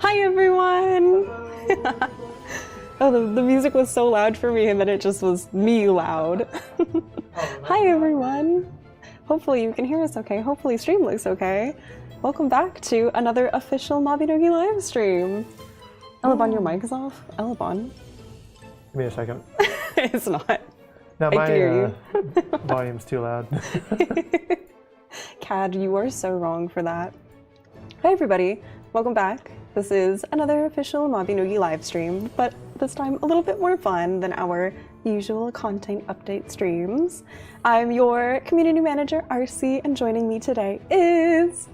Hi everyone! Oh, the music was so loud for me and then it just was me loud. Hi everyone! Hopefully you can hear us okay. Hopefully stream looks okay. Welcome back to another official Mabinogi live stream. Elebon, your mic is off? Elebon? Give me a second. It's not. No, I can hear my volume's too loud. Cad, you are so wrong for that. Hi everybody, welcome back. This is another official Mabinogi live stream, but this time a little bit more fun than our usual content update streams. I'm your community manager, Arcee, and joining me today is...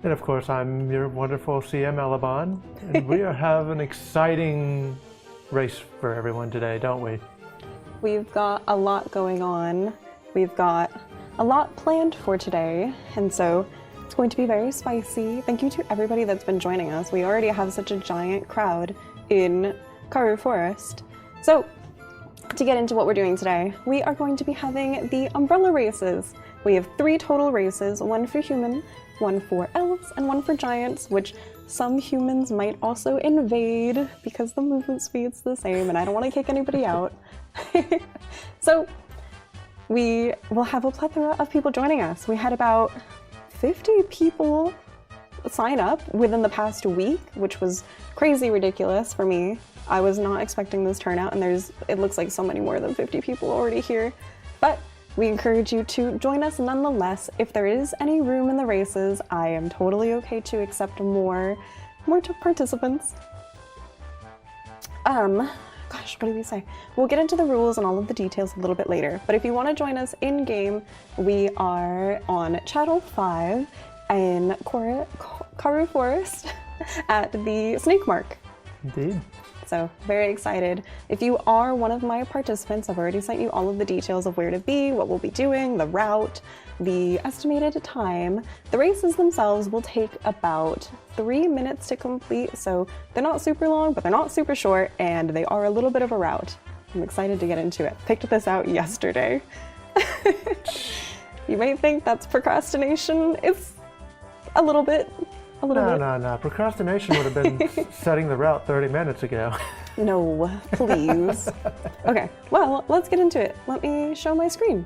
And of course, I'm your wonderful CM Elebon, and we have an exciting race for everyone today, don't we? We've got a lot going on. We've got a lot planned for today, and so it's going to be very spicy. Thank you to everybody that's been joining us. We already have such a giant crowd in Karoo Forest. So, to get into what we're doing today, we are going to be having the umbrella races. We have 3 total races, 1 for human, 1 for elves, and 1 for giants, which some humans might also invade because the movement speed's the same and I don't want to kick anybody out. So we will have a plethora of people joining us. We had about 50 people sign up within the past week, which was crazy ridiculous for me. I was not expecting this turnout, and it looks like so many more than 50 people already here. But we encourage you to join us nonetheless. If there is any room in the races, I am totally okay to accept more participants. Gosh, what did we say? We'll get into the rules and all of the details a little bit later, but if you want to join us in-game, we are on Channel 5 in Karoo Forest at the Snake Mark. Indeed. So, very excited. If you are one of my participants, I've already sent you all of the details of where to be, what we'll be doing, the route, the estimated time. The races themselves will take about 3 minutes to complete, so they're not super long, but they're not super short, and they are a little bit of a route. I'm excited to get into it. Picked this out yesterday. You might think that's procrastination. It's a little bit. No. Procrastination would have been setting the route 30 minutes ago. No, please. Okay, well, let's get into it. Let me show my screen.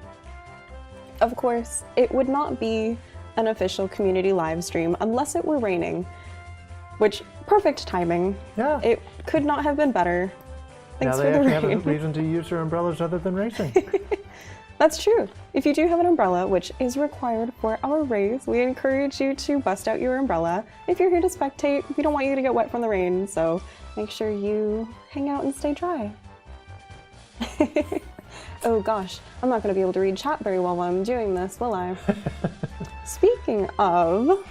Of course, it would not be an official community live stream unless it were raining, which, perfect timing. Yeah. It could not have been better. Thanks now for the they rain. actually have a reason to use their umbrellas other than racing. That's true. If you do have an umbrella, which is required for our race, we encourage you to bust out your umbrella. If you're here to spectate, we don't want you to get wet from the rain, so make sure you hang out and stay dry. Oh gosh, I'm not going to be able to read chat very well while I'm doing this, will I? Speaking of,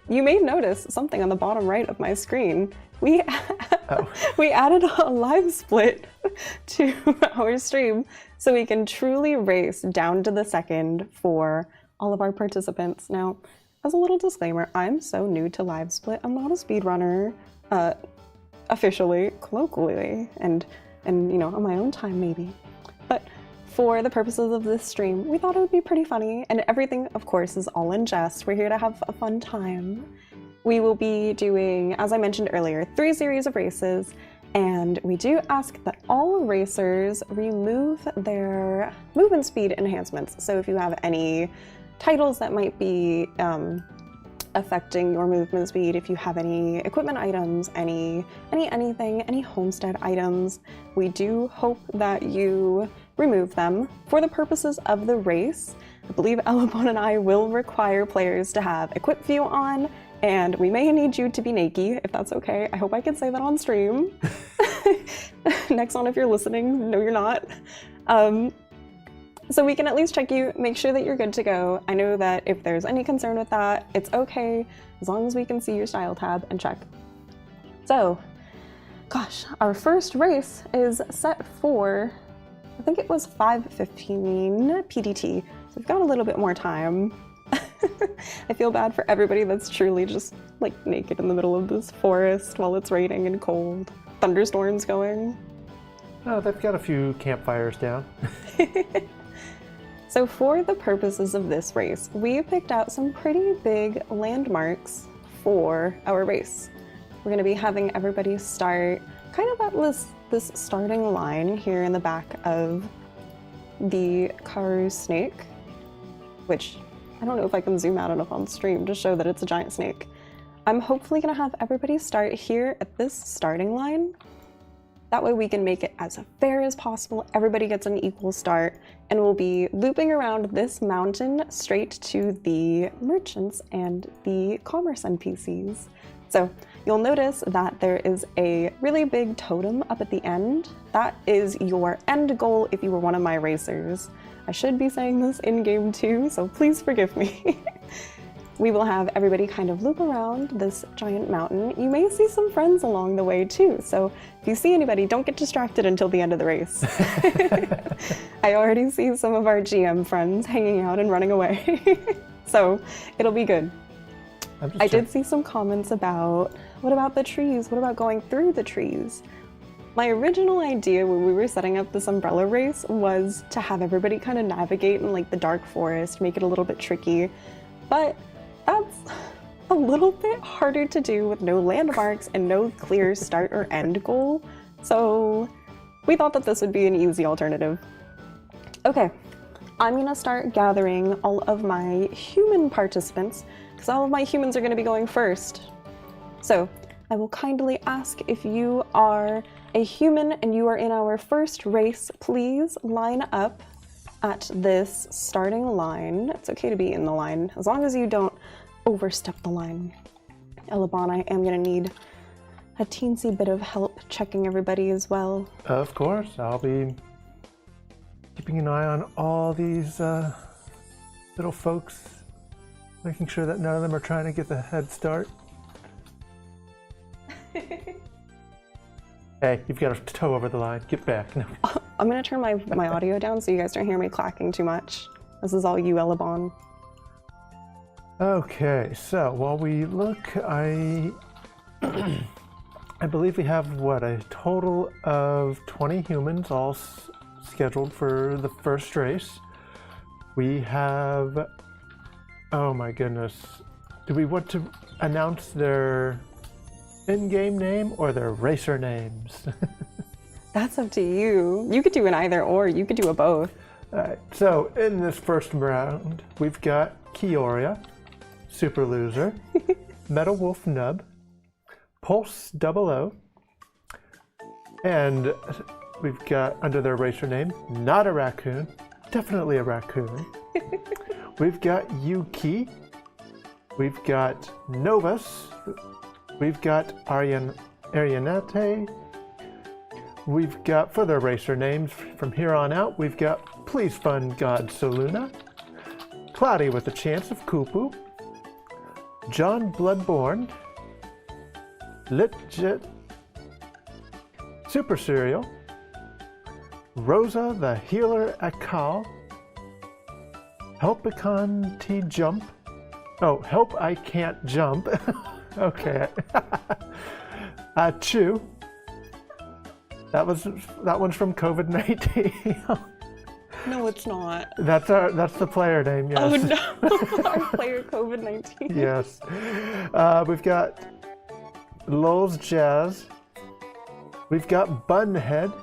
you may notice something on the bottom right of my screen. We added a live split to our stream so we can truly race down to the second for all of our participants. Now, as a little disclaimer, I'm so new to live split. I'm not a speedrunner officially, colloquially, and you know, on my own time maybe. But for the purposes of this stream, we thought it would be pretty funny, and everything, of course, is all in jest. We're here to have a fun time. We will be doing, as I mentioned earlier, 3 series of races, and we do ask that all racers remove their movement speed enhancements. So if you have any titles that might be affecting your movement speed, if you have any equipment items, anything, any homestead items, we do hope that you remove them. For the purposes of the race, I believe Elebon and I will require players to have equip view on, and we may need you to be naked, if that's okay. I hope I can say that on stream. Next on, if you're listening, no you're not. So we can at least check you, make sure that you're good to go. I know that if there's any concern with that, it's okay, as long as we can see your style tab and check. So, gosh, our first race is set for, I think it was 5:15 PDT, so we've got a little bit more time. I feel bad for everybody that's truly just like naked in the middle of this forest while it's raining and cold. Thunderstorms going. Oh, they've got a few campfires down. So for the purposes of this race, we picked out some pretty big landmarks for our race. We're going to be having everybody start kind of at this starting line here in the back of the Karoo snake, which I don't know if I can zoom out enough on stream to show that it's a giant snake. I'm hopefully going to have everybody start here at this starting line. That way we can make it as fair as possible. Everybody gets an equal start, and we'll be looping around this mountain straight to the merchants and the commerce NPCs. So you'll notice that there is a really big totem up at the end. That is your end goal if you were one of my racers. I should be saying this in game too, so please forgive me. We will have everybody kind of loop around this giant mountain. You may see some friends along the way too, so if you see anybody, don't get distracted until the end of the race. I already see some of our GM friends hanging out and running away, so it'll be good. I did see some comments about, what about the trees? What about going through the trees? My original idea when we were setting up this umbrella race was to have everybody kind of navigate in like the dark forest, make it a little bit tricky, but that's a little bit harder to do with no landmarks and no clear start or end goal. So we thought that this would be an easy alternative. Okay, I'm gonna start gathering all of my human participants because all of my humans are gonna be going first. So I will kindly ask if you are a human and you are in our first race, please line up at this starting line. It's okay to be in the line, as long as you don't overstep the line. Elebon, I am gonna need a teensy bit of help checking everybody as well. Of course, I'll be keeping an eye on all these little folks, making sure that none of them are trying to get the head start. Hey, you've got to toe over the line. Get back. No. I'm gonna turn my audio down so you guys don't hear me clacking too much. This is all you, Elebon. Okay, so while we look, I believe we have, what, a total of 20 humans all scheduled for the first race. We have, oh my goodness, do we want to announce their in-game name or their racer names? That's up to you. You could do an either or, you could do a both. Alright, so in this first round, we've got Kioria, Super Loser, Metal Wolf Nub, Pulse 00, and we've got under their racer name, not a raccoon, definitely a raccoon. We've got Yuki, we've got Novus, we've got Arianete, we've got, for their racer names from here on out, we've got Please Fund God Soluna, Cloudy with a Chance of Kupu, John Bloodborne, Litjet, Super Cereal, Rosa the Healer Akal, Helpicon T Jump, oh, Help I Can't Jump, okay, Chew, that one's from COVID-19. No, it's not. That's the player name, yes. Oh no, our player COVID-19. Yes. We've got Lulz Jazz. We've got Bunhead.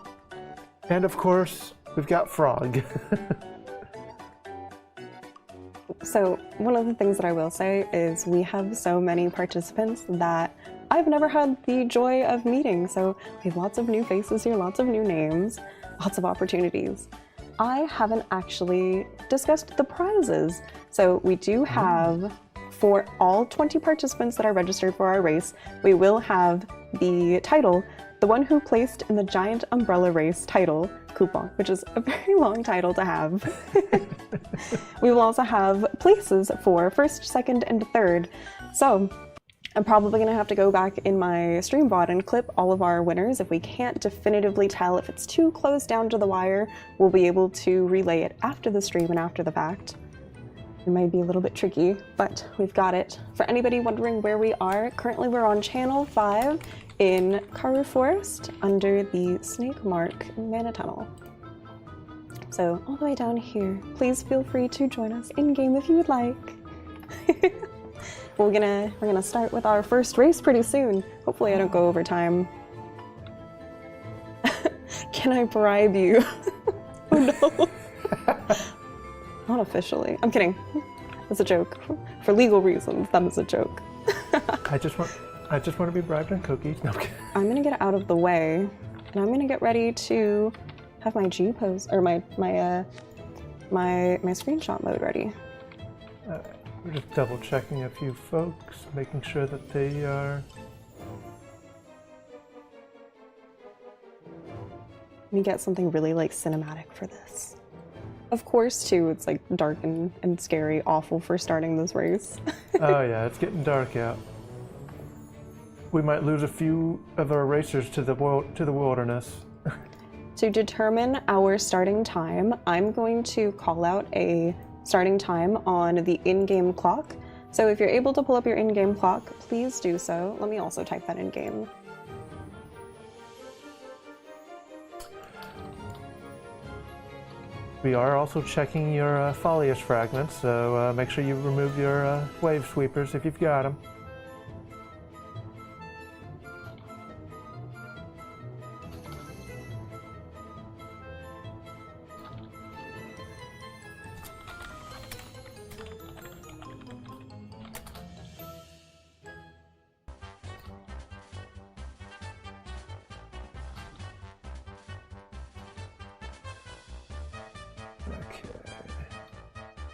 And of course, we've got Frog. So one of the things that I will say is we have so many participants that I've never had the joy of meeting. So we have lots of new faces here, lots of new names, lots of opportunities. I haven't actually discussed the prizes. So we do have, for all 20 participants that are registered for our race, we will have the title, the one who placed in the giant umbrella race title coupon, which is a very long title to have. We will also have places for first, second, and third. So I'm probably gonna have to go back in my stream bot and clip all of our winners. If we can't definitively tell, if it's too close down to the wire, we'll be able to relay it after the stream and after the fact. It might be a little bit tricky, but we've got it. For anybody wondering where we are, currently we're on Channel 5 in Karoo Forest under the Snake Mark Mana Tunnel. So all the way down here, please feel free to join us in-game if you would like. We're gonna start with our first race pretty soon. Hopefully I don't go over time. Can I bribe you? Oh no. Not officially. I'm kidding. It's a joke. For legal reasons, that is a joke. I just want to be bribed on cookies. No, I'm kidding. I'm gonna get out of the way, and I'm gonna get ready to have my G pose or my screenshot mode ready. We're just double checking a few folks, making sure that they are. Let me get something really like cinematic for this. Of course, too, it's like dark and scary, awful for starting this race. Oh yeah, it's getting dark out. We might lose a few of our racers to the wilderness. To determine our starting time, I'm going to call out a starting time on the in-game clock. So if you're able to pull up your in-game clock, please do so. Let me also type that in-game. We are also checking your foliage fragments, so make sure you remove your wave sweepers if you've got them.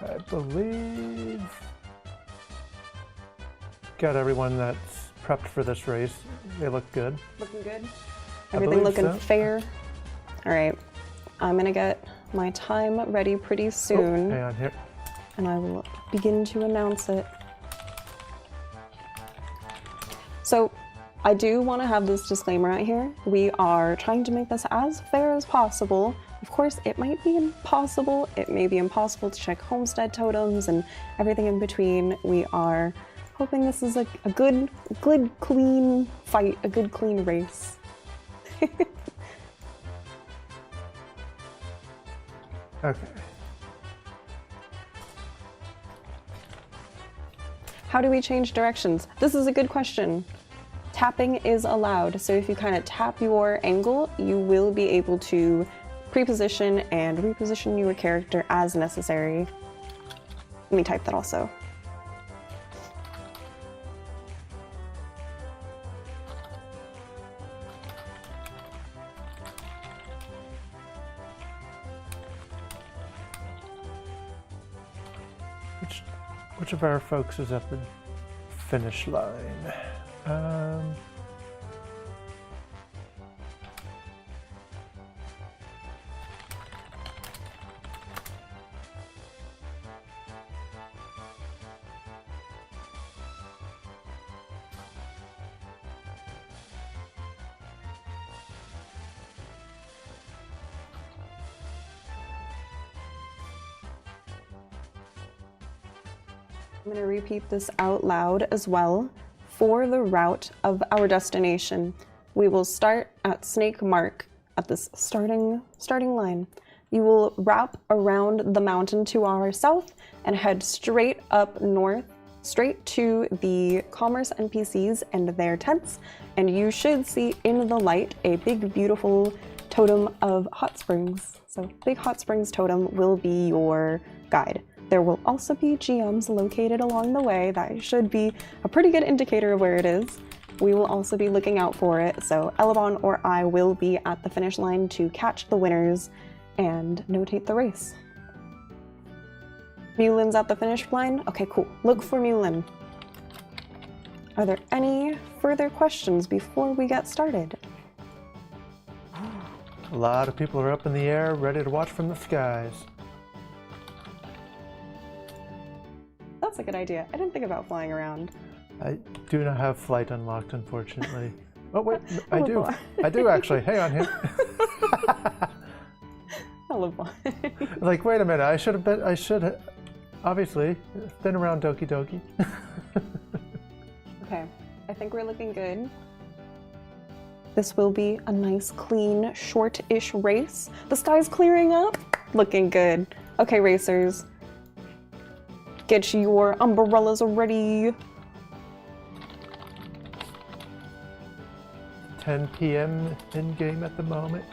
I believe got everyone that's prepped for this race. They look good. Looking good? Everything looking so. fair? All right. I'm gonna get my time ready pretty soon. Oh, hang on here. And I will begin to announce it. So I do want to have this disclaimer out here. We are trying to make this as fair as possible. Of course, it might be impossible. It may be impossible to check homestead totems and everything in between. We are hoping this is like a good, clean fight, a good, clean race. Okay. How do we change directions? This is a good question. Tapping is allowed, so if you kind of tap your angle, you will be able to pre-position and reposition your character as necessary. Let me type that also. Which of our folks is at the finish line? I'm going to repeat this out loud as well. For the route of our destination, we will start at Snake Mark at this starting line. You will wrap around the mountain to our south and head straight up north, straight to the commerce NPCs and their tents, and you should see in the light a big, beautiful totem of hot springs. So Big Hot Springs totem will be your guide. There will also be gems located along the way. That should be a pretty good indicator of where it is. We will also be looking out for it, so Elebon or I will be at the finish line to catch the winners and notate the race. Mulin's at the finish line? Okay, cool. Look for Mulin. Are there any further questions before we get started? A lot of people are up in the air, ready to watch from the skies. That's a good idea. I didn't think about flying around. I do not have flight unlocked, unfortunately. Oh wait, I I do. boy. I do actually. Hang on here. Elebon. Like, wait a minute. I should have, obviously, been around Doki Doki. Okay, I think we're looking good. This will be a nice, clean, short-ish race. The sky's clearing up. Looking good. Okay, racers. Get your umbrellas ready. 10 p.m. in game at the moment.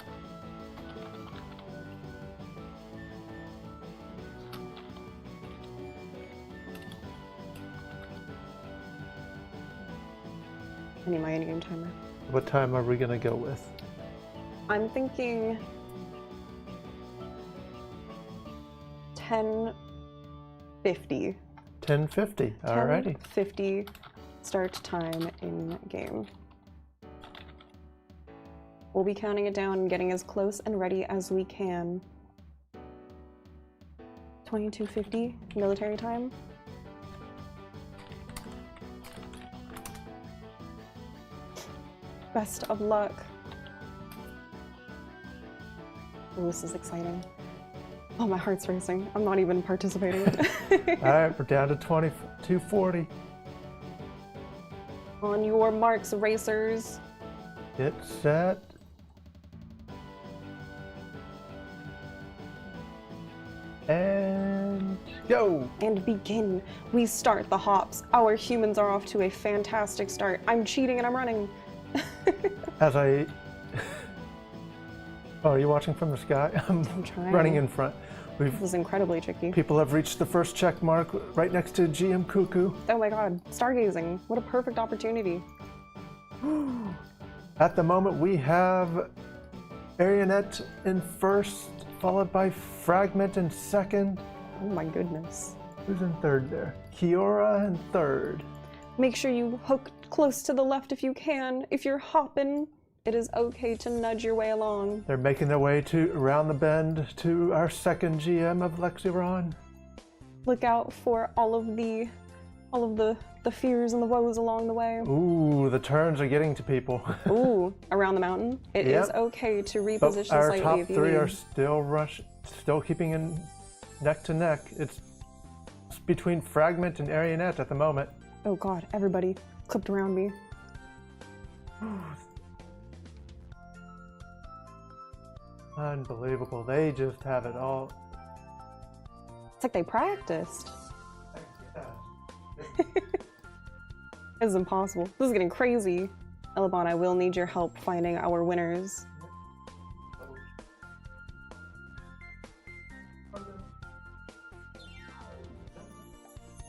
I need my in-game timer. What time are we gonna go with? I'm thinking 10:50. 10:50. Alrighty. 10:50 start time in game. We'll be counting it down and getting as close and ready as we can. 22:50 military time. Best of luck. Oh, this is exciting. Oh, my heart's racing. I'm not even participating. Alright, we're down to 22:40. On your marks, racers. Get set. And go! And begin. We start the hops. Our humans are off to a fantastic start. I'm cheating and I'm running. As I... Oh, are you watching from the sky? I'm trying. running in front. This is incredibly tricky. People have reached the first check mark right next to GM Cuckoo. Oh my god, stargazing. What a perfect opportunity. At the moment, we have Arciellia in first, followed by Fragment in second. Oh my goodness. Who's in third there? Kiora in third. Make sure you hook close to the left if you can. If you're hopping, it is okay to nudge your way along. They're making their way around the bend to our second GM of Lexiron. Look out for all of the fears and the woes along the way. Ooh, the turns are getting to people. Ooh, around the mountain. It is okay to reposition but our slightly top if you three need. are still keeping in neck to neck. It's between Fragment and Arciellia at the moment. Oh god, everybody clipped around me. Unbelievable. They just have it all. It's like they practiced. This is impossible. This is getting crazy. Elebon, I will need your help finding our winners.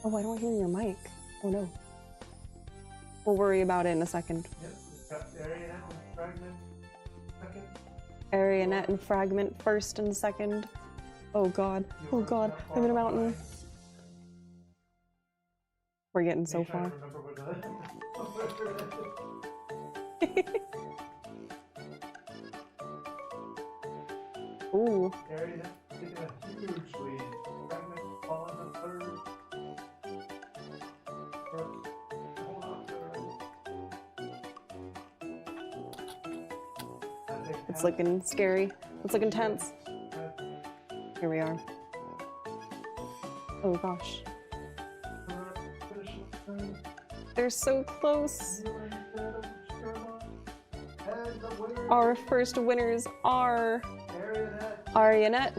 Oh, I don't hear your mic. Oh no. We'll worry about it in a second. Yep, we've got Arciellia and Fragment second. Arciellia and Fragment first and second. Oh god. Oh god. I'm in a mountain. We're getting so far. Ooh. Arciellia taking a huge lead. Fragment falling to third. Hold on, third. It's looking scary. It's looking tense. Here we are. Oh gosh. They're so close. Our first winners are Arciellia.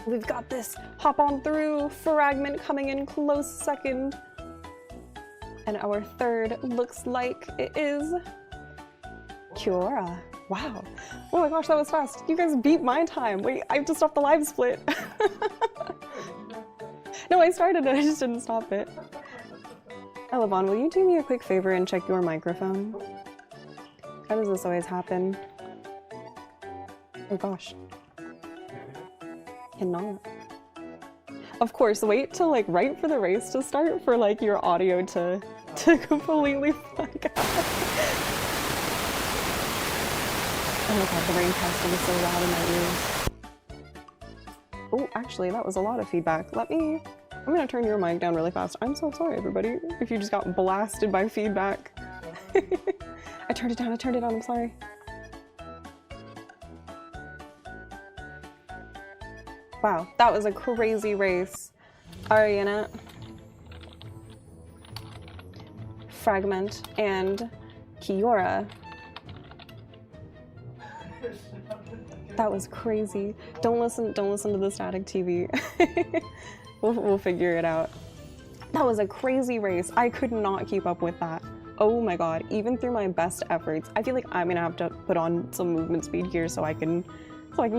We've got this. Hop on through. Fragment coming in close second. And our third looks like it is Kiora. Wow. Oh my gosh, that was fast. You guys beat my time. Wait, I have to stop the live split. No, I started it. I just didn't stop it. Elebon, will you do me a quick favor and check your microphone? How does this always happen? Oh gosh. Cannot. Of course, wait till like right for the race to start for like your audio to completely fuck out. Oh my god, the rain casting is so loud in my ears. Oh, actually, that was a lot of feedback. I'm gonna turn your mic down really fast. I'm so sorry, everybody, if you just got blasted by feedback. I turned it down, I'm sorry. Wow, that was a crazy race. Arciellia, Fragment, and Kiora. That was crazy. Don't listen to the static TV. We'll figure it out. That was a crazy race. I could not keep up with that. Oh my god, even through my best efforts, I feel like I'm gonna have to put on some movement speed here so I can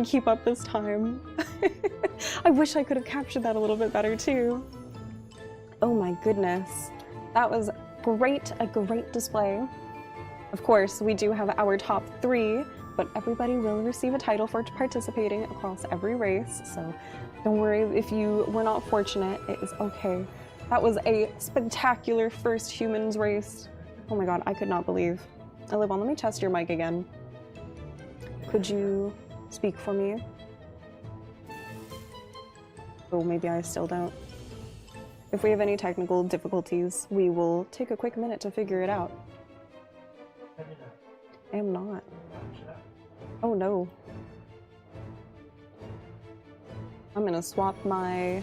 keep up this time. I wish I could have captured that a little bit better too. Oh my goodness. That was great, a great display. Of course, we do have our top 3, but everybody will receive a title for participating across every race, so don't worry if you were not fortunate, it is okay. That was a spectacular first humans race. Oh my god, I could not believe. Elebon, let me test your mic again. Could you speak for me? Oh, maybe I still don't. If we have any technical difficulties, we will take a quick minute to figure it out. I am not. Oh no. I'm gonna swap my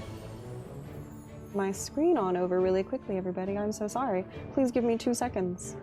screen on over really quickly, everybody. I'm so sorry. Please give me 2 seconds.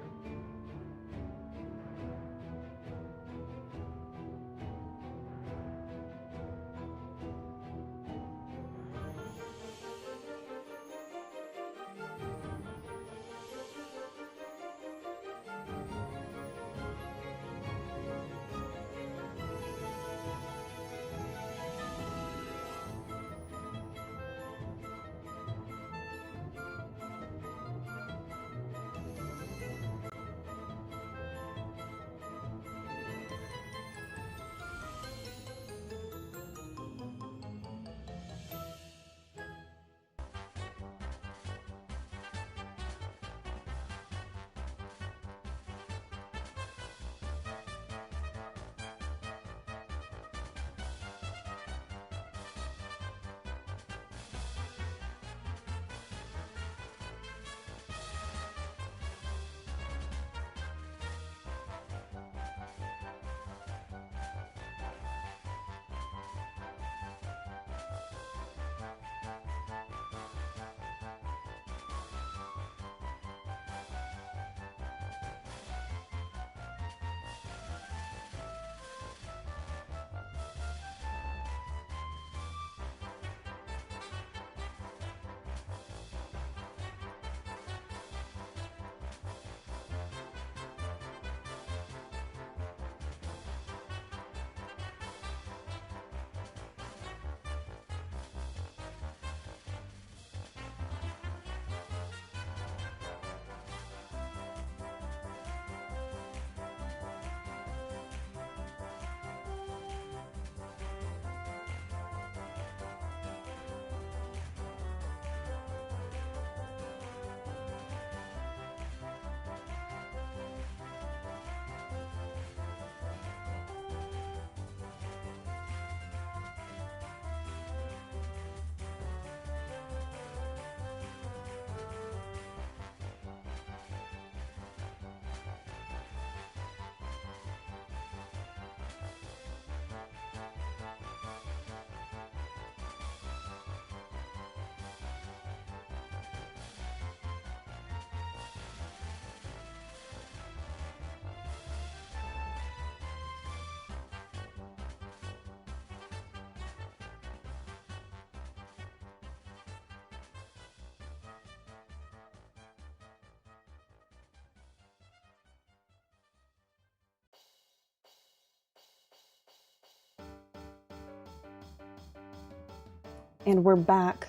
And we're back.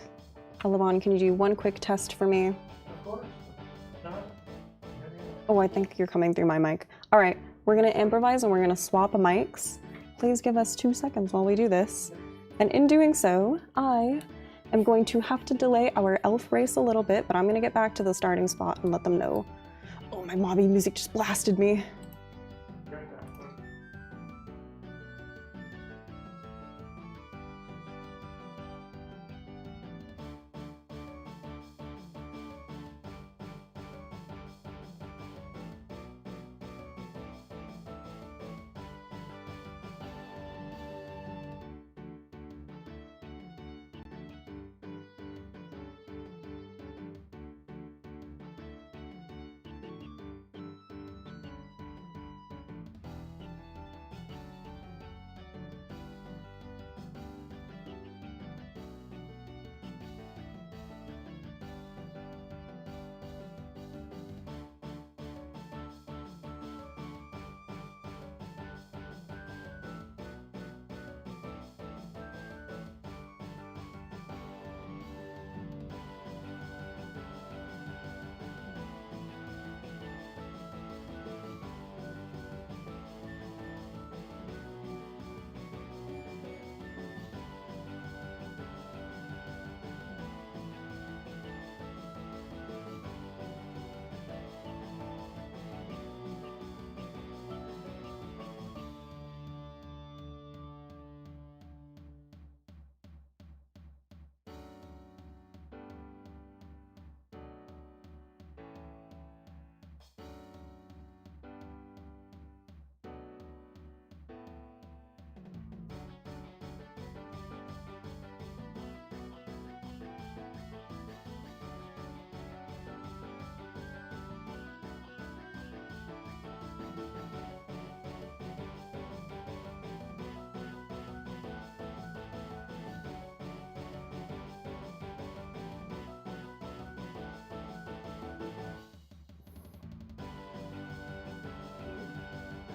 Elebon, can you do one quick test for me? Of course. Oh, I think you're coming through my mic. All right, we're gonna improvise and we're gonna swap mics. Please give us 2 seconds while we do this. And in doing so, I am going to have to delay our elf race a little bit, but I'm gonna get back to the starting spot and let them know. Oh, my mobby music just blasted me.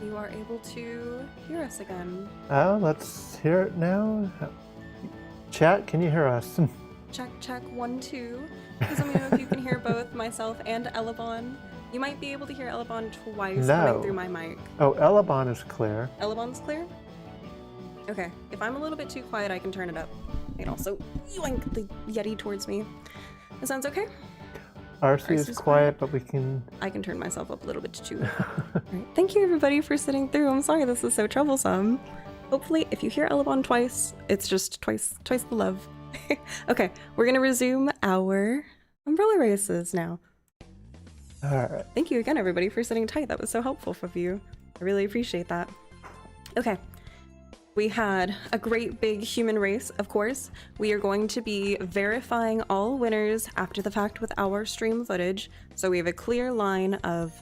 you are able to hear us again. Oh, let's hear it now. Chat, can you hear us? Check, check, 1, 2. Please let me know if you can hear both myself and Elebon. You might be able to hear Elebon twice coming through my mic. Oh, Elebon is clear. Elebon's clear? Okay, if I'm a little bit too quiet, I can turn it up. And also, yoink the Yeti towards me. That sounds okay? Arcee is quiet, but we can... I can turn myself up a little bit too. Right. Thank you everybody for sitting through. I'm sorry this is so troublesome. Hopefully, if you hear Elebon twice, it's just twice the love. Okay, we're gonna resume our umbrella races now. Alright. Thank you again everybody for sitting tight. That was so helpful of you. I really appreciate that. Okay. We had a great big human race, of course. We are going to be verifying all winners after the fact with our stream footage, so we have a clear line of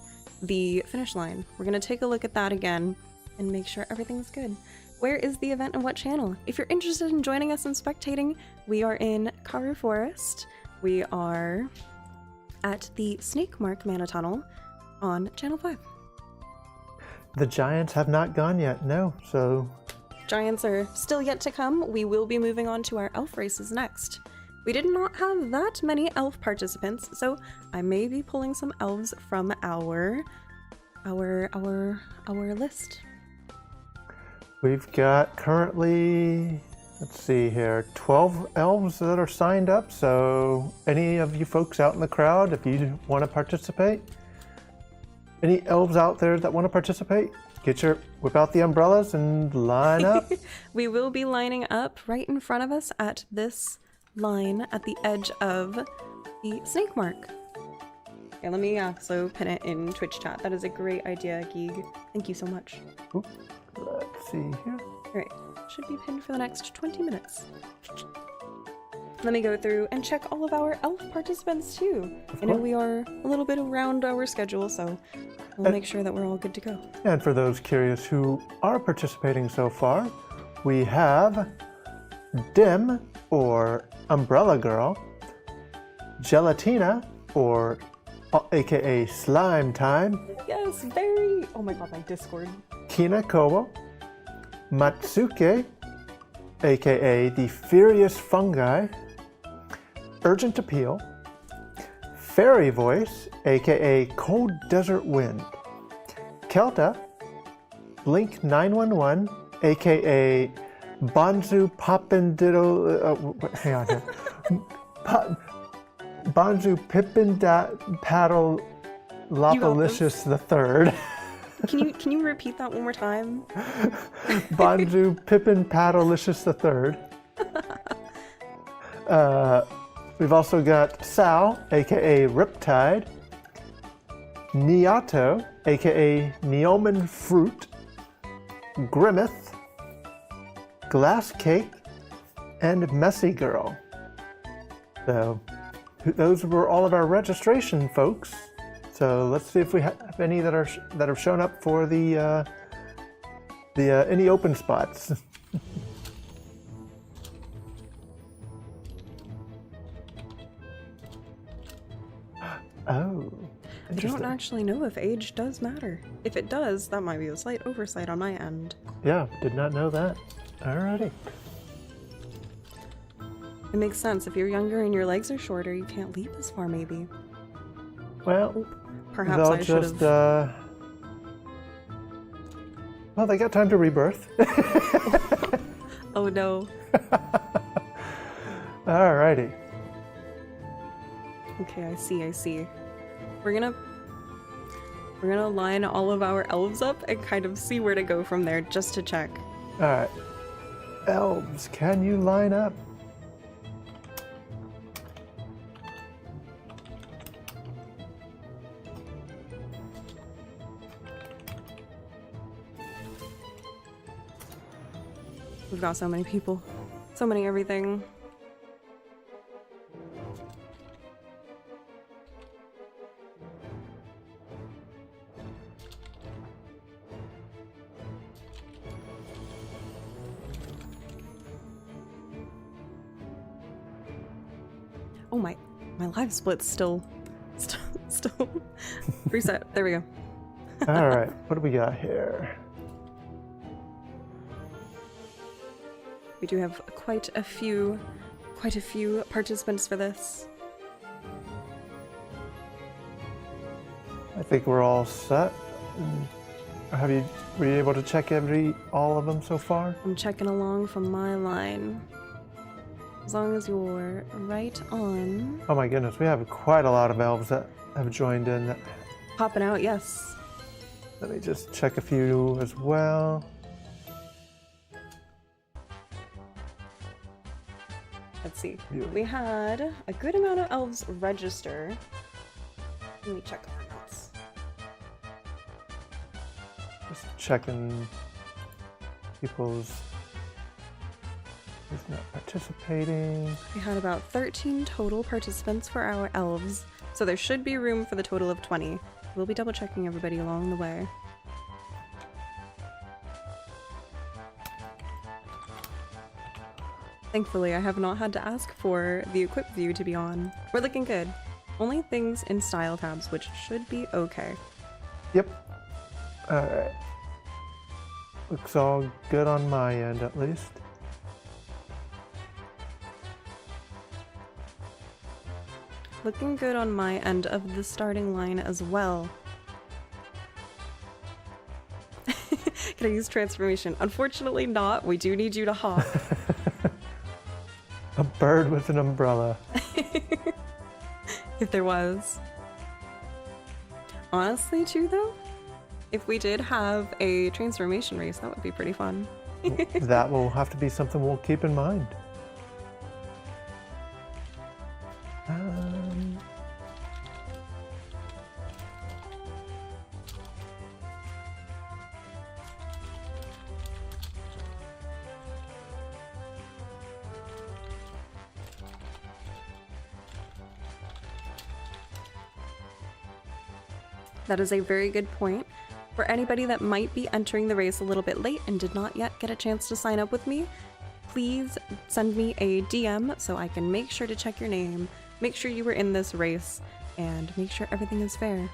the finish line. We're going to take a look at that again and make sure everything's good. Where is the event and what channel? If you're interested in joining us and spectating, we are in Karoo Forest. We are at the Snake Mark Mana Tunnel on Channel 5. The Giants have not gone yet, no, so... Giants are still yet to come. We will be moving on to our elf races next. We did not have that many elf participants, so I may be pulling some elves from our list. We've got currently, let's see here, 12 elves that are signed up, so any of you folks out in the crowd, if you want to participate, any elves out there that want to participate, whip out the umbrellas and line up. We will be lining up right in front of us at this line at the edge of the snake mark. Okay, let me also pin it in Twitch chat. That is a great idea, Geeg. Thank you so much. Oop. Let's see here. All right, should be pinned for the next 20 minutes. Let me go through and check all of our elf participants too. I know we are a little bit around our schedule, so we'll make sure that we're all good to go. And for those curious who are participating so far, we have Dim, or Umbrella Girl, Gelatina, or aka Slime Time. Yes, very. Oh my god, my Discord. Kinakowo, Matsuke, aka the Furious Fungi, Urgent Appeal, Fairy Voice, aka Cold Desert Wind, Kelta, Blink 911, aka Bonzu Poppindiddle. Hang on here. Bonzu Paddle Lopalicious the Third. Can you repeat that one more time? Bonzu Paddlelicious the Third. We've also got Sal, aka Riptide, Niato, aka Neoman Fruit, Grimmeth, Glass Cake, and Messy Girl. So, those were all of our registration folks. So let's see if we have any that have shown up for the any open spots. Oh, I don't actually know if age does matter. If it does, that might be a slight oversight on my end. Yeah, did not know that. Alrighty. It makes sense. If you're younger and your legs are shorter, you can't leap as far, maybe. Well, perhaps I should have. Well, they got time to rebirth. Oh no. Alrighty. Okay, I see. We're gonna line all of our elves up and kind of see where to go from there, just to check. Alright. Elves, can you line up? We've got so many people. So many everything. Oh my live split's still reset. There we go. All right, what do we got here? We do have quite a few participants for this. I think we're all set. Were you able to check all of them so far? I'm checking along from my line. As long as you're right on. Oh my goodness, we have quite a lot of elves that have joined in. Popping out, yes. Let me just check a few as well. Let's see. Yeah. We had a good amount of elves register. Let me check our notes. Just checking people's who's not participating. We had about 13 total participants for our elves, so there should be room for the total of 20. We'll be double checking everybody along the way. Thankfully, I have not had to ask for the equip view to be on. We're looking good. Only things in style tabs, which should be okay. Yep. Alright. Looks all good on my end, at least. Looking good on my end of the starting line as well. Can I use transformation? Unfortunately not. We do need you to hop. A bird with an umbrella. If there was. Honestly, too, though, if we did have a transformation race, that would be pretty fun. That will have to be something we'll keep in mind. That is a very good point. For anybody that might be entering the race a little bit late and did not yet get a chance to sign up with me, please send me a DM so I can make sure to check your name, make sure you were in this race, and make sure everything is fair.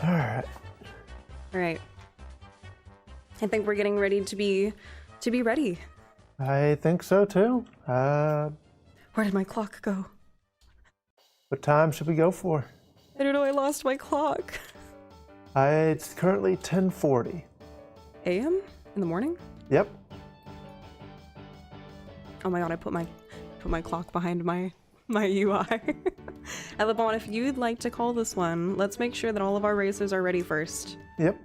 Alright. Alright. I think we're getting ready to be ready. I think so too. Where did my clock go? What time should we go for? I don't know, I lost my clock. It's currently 10:40. AM? In the morning? Yep. Oh my god, I put my clock behind my UI. Elebon, if you'd like to call this one, let's make sure that all of our racers are ready first. Yep.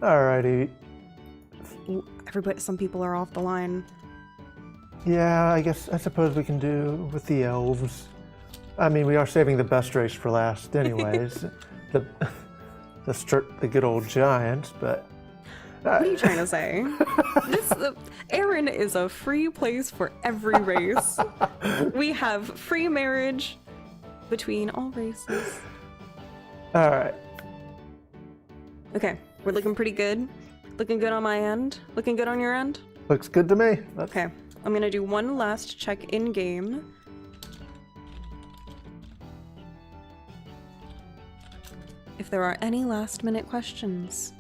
Alrighty. Ooh, some people are off the line. Yeah, I suppose we can do with the elves. I mean, we are saving the best race for last anyways. the good old giant, but... What are you trying to say? Aaron is a free place for every race. We have free marriage between all races. Alright. Okay, we're looking pretty good. Looking good on my end. Looking good on your end? Looks good to me. Okay, I'm gonna do one last check in game. If there are any last minute questions.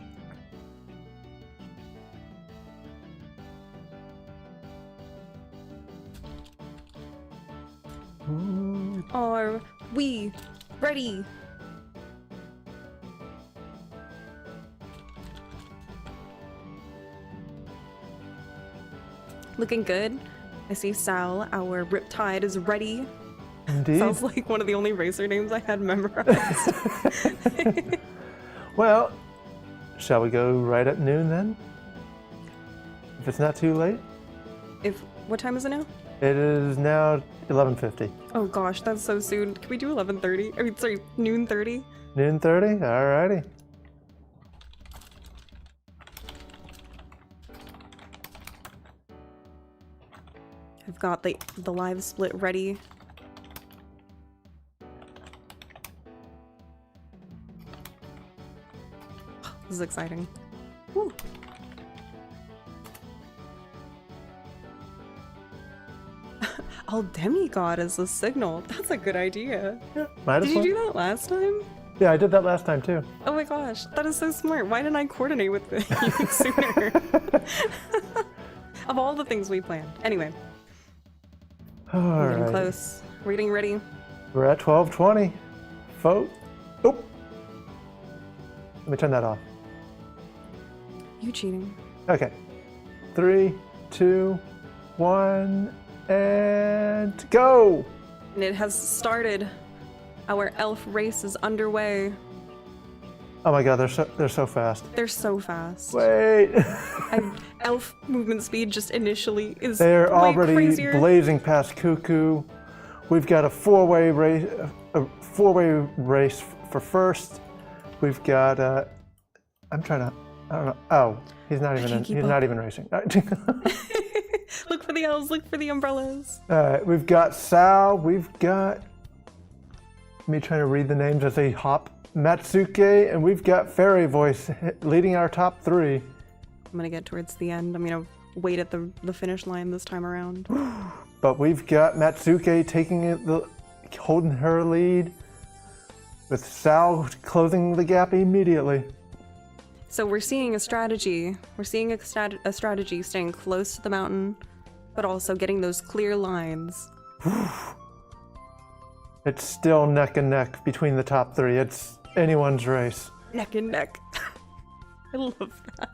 Are we ready? Looking good. I see Sal, our Riptide, is ready. Indeed. Sounds like one of the only racer names I had memorized. Well, shall we go right at noon then? If it's not too late? What time is it now? It is now 11:50. Oh gosh, that's so soon. Can we do 11:30? I mean, sorry, noon 30? Noon 30? Alrighty. I've got the live split ready. This is exciting. Woo. I'll demigod as the signal. That's a good idea. Yeah, might as Did you well. do that last time? Yeah, I did that last time too. Oh my gosh, that is so smart. Why didn't I coordinate with you sooner? Of all the things we planned. Anyway. All We're getting right. close. We're getting ready. We're at 12:20. Vote. Oh. Let me turn that off. You cheating. Okay. 3, 2, 1, and go! And it has started. Our elf race is underway. Oh my god, they're so fast. They're so fast. Wait! Elf movement speed just initially is They're way already crazier. blazing past Cuckoo. We've got a four-way race for first. We've got I don't know. Oh, he's not even racing. Look for the elves, look for the umbrellas. We've got Sal, we've got me trying to read the names as they hop. Matsuke, and we've got Fairy Voice leading our top 3. I'm gonna get towards the end. I'm gonna wait at the finish line this time around. But we've got Matsuke holding her lead, with Sal closing the gap immediately. So we're seeing a strategy. We're seeing a strategy staying close to the mountain, but also getting those clear lines. It's still neck and neck between the top 3. It's anyone's race. Neck and neck. I love that.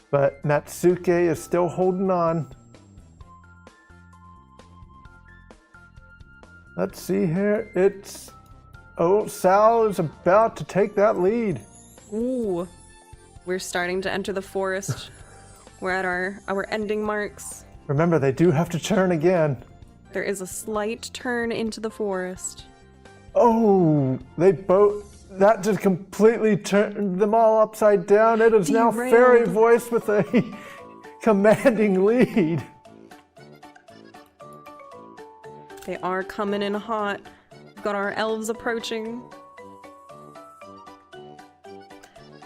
But Matsuke is still holding on. Let's see here. Sal is about to take that lead. Ooh. We're starting to enter the forest. We're at our ending marks. Remember, they do have to turn again. There is a slight turn into the forest. Oh, that just completely turned them all upside down. It is now Derailed. Fairy Voice with a commanding lead. They are coming in hot. We've got our elves approaching.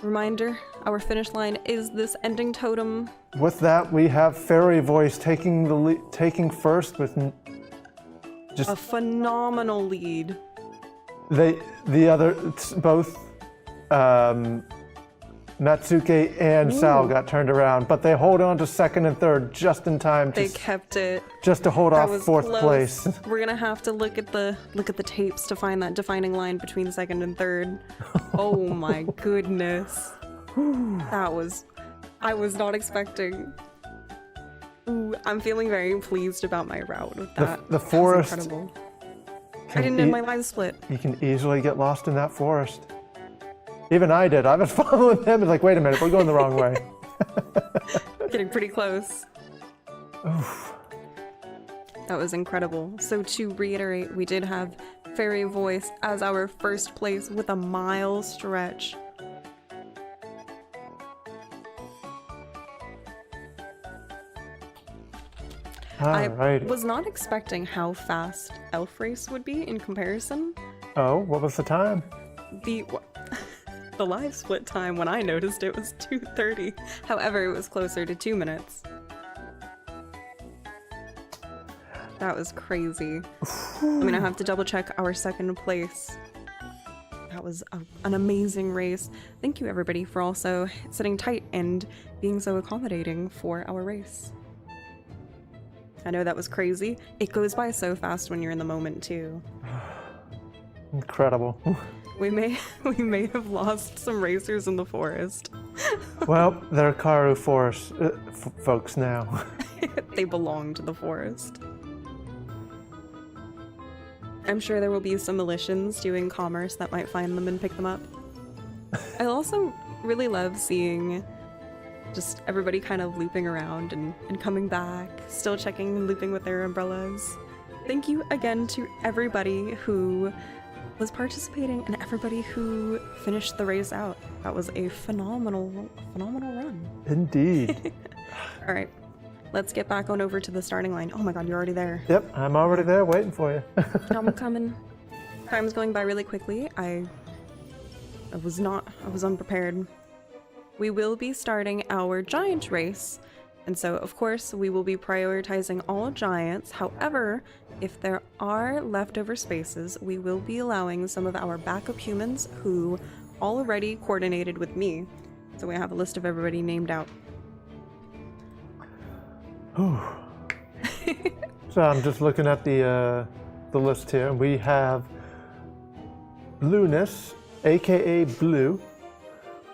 Reminder, our finish line is this ending totem. With that, we have Fairy Voice taking first with just A phenomenal lead. both Matsuke and Sal got turned around, but they hold on to second and third just in time. They kept it. Just to hold That off was fourth close. place. We're gonna have to look at the tapes to find that defining line between second and third. Oh my goodness. I was not expecting. Ooh, I'm feeling very pleased about my route with that. The forest. That was incredible. I didn't end my live split. You can easily get lost in that forest. Even I did. I was following them and like, wait a minute, we're going the wrong way. Getting pretty close. Oof. That was incredible. So to reiterate, we did have Fairy Voice as our first place with a mile stretch. I Alrighty. was not expecting how fast Elf Race would be in comparison. Oh, what was the time? The live split time when I noticed it was 2:30. However, it was closer to 2 minutes. That was crazy. I'm gonna have to double check our second place. That was an amazing race. Thank you everybody for also sitting tight and being so accommodating for our race. I know that was crazy. It goes by so fast when you're in the moment too. Incredible. We may have lost some racers in the forest. Well, they're Karu Forest folks now. They belong to the forest. I'm sure there will be some militians doing commerce that might find them and pick them up. I also really love seeing just everybody kind of looping around and coming back, still checking and looping with their umbrellas. Thank you again to everybody who was participating and everybody who finished the race out. That was a phenomenal run. Indeed. All right, let's get back on over to the starting line. Oh my god, you're already there. Yep, I'm already there waiting for you. I'm coming. Time's going by really quickly. I was unprepared. We will be starting our giant race And so, of course, we will be prioritizing all giants. However, if there are leftover spaces, we will be allowing some of our backup humans who already coordinated with me. So we have a list of everybody named out. So I'm just looking at the list here, and we have Blueness, aka Blue.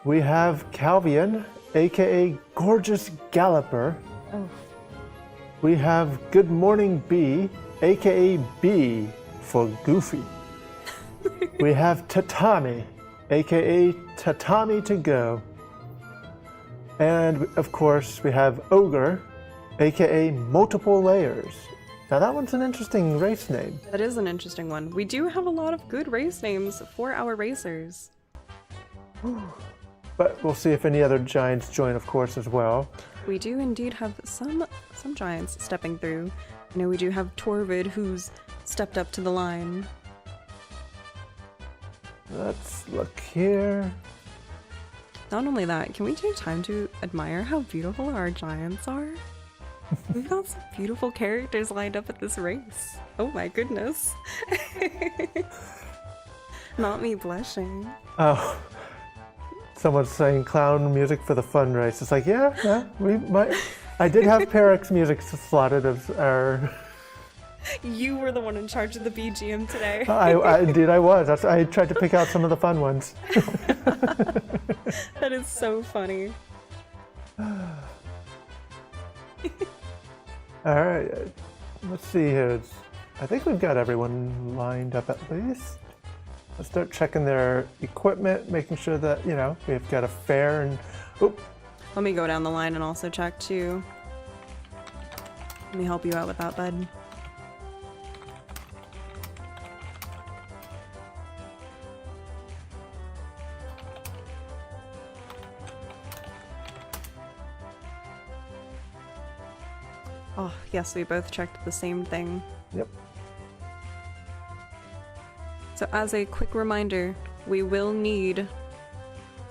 We have Calvian, aka Gorgeous Galloper. Oh. We have Good Morning Bee, aka B for Goofy. We have Tatami, aka Tatami to Go. And of course, we have Ogre, aka Multiple Layers. Now that one's an interesting race name. That is an interesting one. We do have a lot of good race names for our racers. But we'll see if any other giants join, of course, as well. We do indeed have some giants stepping through. I know we do have Torvid, who's stepped up to the line. Let's look here. Not only that, can we take time to admire how beautiful our giants are? We've got some beautiful characters lined up at this race. Oh my goodness. Not me blushing. Oh, someone's saying clown music for the fun race. It's like, yeah, we might. I did have Peric's music slotted as our. You were the one in charge of the BGM today. Indeed I was. I tried to pick out some of the fun ones. That is so funny. All right, let's see here. I think we've got everyone lined up at least. Let's start checking their equipment, making sure that, you know, we've got a fair and... Oop. Let me go down the line and also check too. Let me help you out with that, bud. Oh, yes, we both checked the same thing. Yep. So as a quick reminder, we will need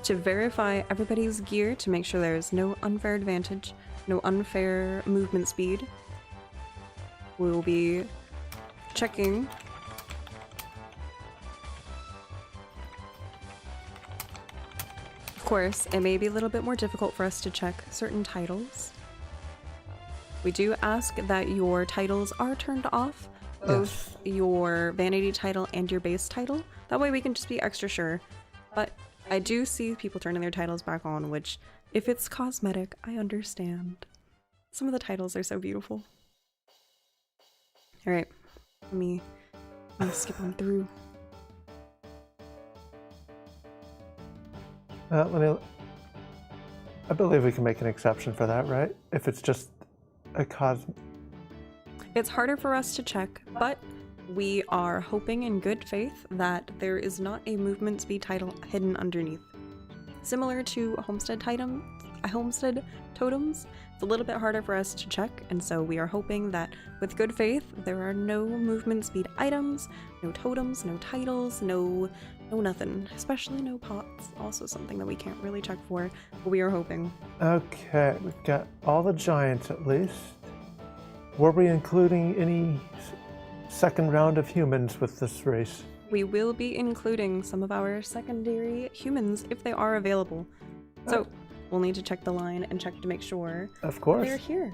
to verify everybody's gear to make sure there is no unfair advantage, no unfair movement speed. We will be checking Of course, it may be a little bit more difficult for us to check certain titles. We do ask that your titles are turned off, both your vanity title and your base title. That way we can just be extra sure. But I do see people turning their titles back on, which, if it's cosmetic, I understand. Some of the titles are so beautiful. Alright, let me skip on through. I believe we can make an exception for that, right? If it's just a It's harder for us to check, but we are hoping in good faith that there is not a movement speed title hidden underneath. Similar to homestead totems, it's a little bit harder for us to check, and so we are hoping that with good faith there are no movement speed items, no totems, no titles, no nothing, especially no pots. Also something that we can't really check for, but we are hoping. Okay, we've got all the giants at least. Were we including any second round of humans with this race? We will be including some of our secondary humans if they are available. So we'll need to check the line and check to make sure of course they're here.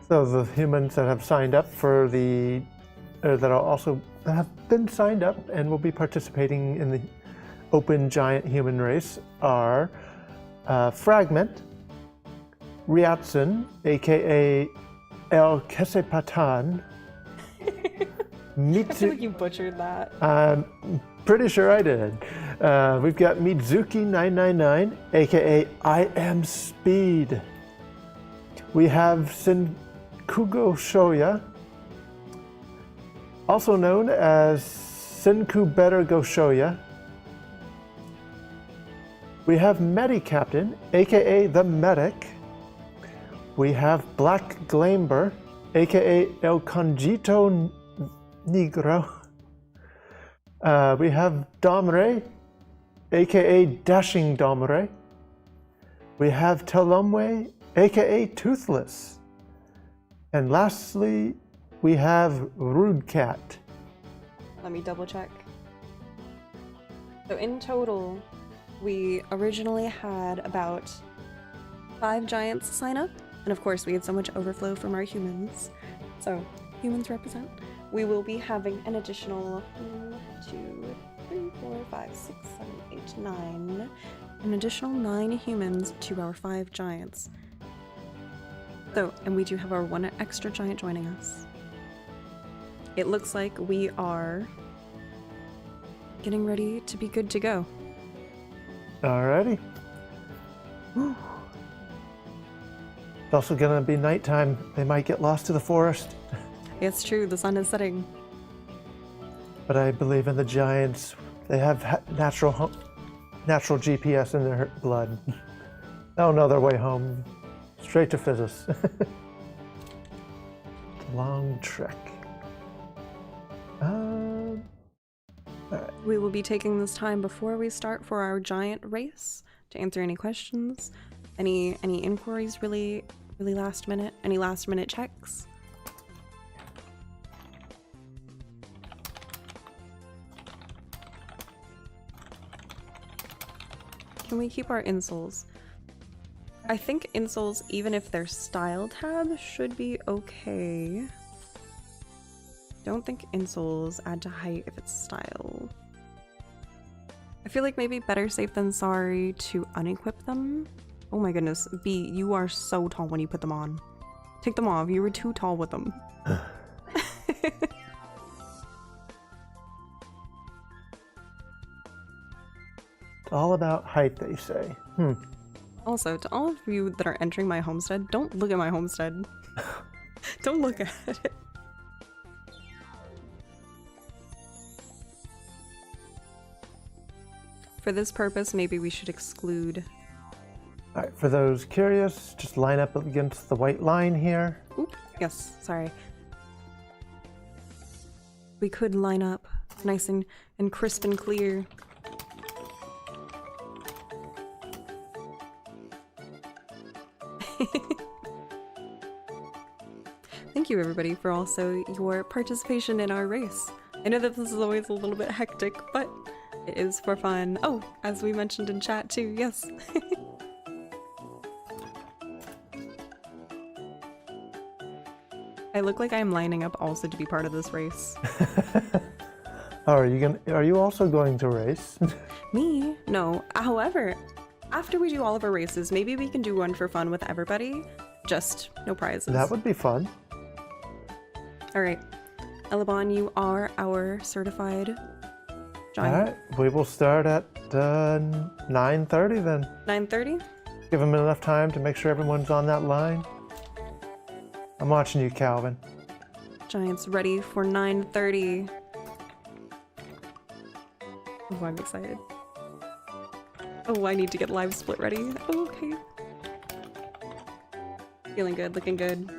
So the humans that have signed up for the that have been signed up and will be participating in the open giant human race are Fragment, Ryatsun, aka El Kesepatan, I feel like you butchered that. I'm pretty sure I did. We've got Mizuki999, aka I Am Speed. We have Senkugo Shoya, also known as Senku Better Go Shoya. We have Medi Captain, aka The Medic. We have Black Glamber, aka El Conjito Negro. We have Domre, aka Dashing Domre. We have Telomwe, aka Toothless. And lastly, we have Rude Cat. Let me double check. So in total, we originally had about 5 giants sign up. And of course, we had so much overflow from our humans. So humans represent. We will be having an additional 1, 2, 3, 4, 5, 6, 7, 8, 9. An additional 9 humans to our 5 giants. So, and we do have our 1 extra giant joining us. It looks like we are getting ready to be good to go. Alrighty. Whew. It's also gonna be nighttime. They might get lost to the forest. It's true, the sun is setting. But I believe in the giants. They have natural GPS in their blood. They'll know their way home. Straight to Physis. It's a long trek. We will be taking this time before we start for our giant race to answer any questions, any inquiries really last minute, any last minute checks. Can we keep our insoles? I think insoles, even if they're style tab, should be okay. Don't think insoles add to height if it's style. I feel like maybe better safe than sorry to unequip them. Oh my goodness, B, you are so tall when you put them on. Take them off, you were too tall with them. It's all about height, they say. Also, to all of you that are entering my homestead, don't look at my homestead. Don't look at it. For this purpose, maybe we should exclude. All right, for those curious, just line up against the white line here. Oop, yes, sorry. We could line up nice and crisp and clear. Thank you everybody for also your participation in our race. I know that this is always a little bit hectic, but it is for fun. Oh, as we mentioned in chat too, yes. I look like I'm lining up also to be part of this race. Are you also going to race? Me? No. However, after we do all of our races, maybe we can do one for fun with everybody. Just no prizes. That would be fun. Alright. Elebon, you are our certified giant. Alright, we will start at 9:30 then. 9:30? Give them enough time to make sure everyone's on that line. I'm watching you, Calvin. Giants ready for 9:30. Oh, I'm excited. Oh, I need to get live split ready. Oh, okay. Feeling good, looking good.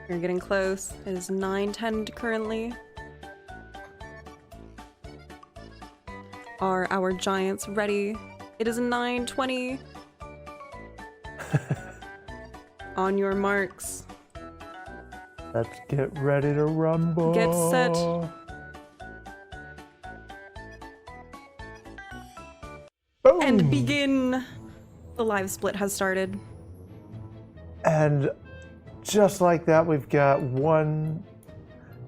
We're getting close. It is 9:10 currently. Are our giants ready? It is 9:20. On your marks. Let's get ready to rumble. Get set. Boom. And begin. The live split has started. And just like that, we've got one.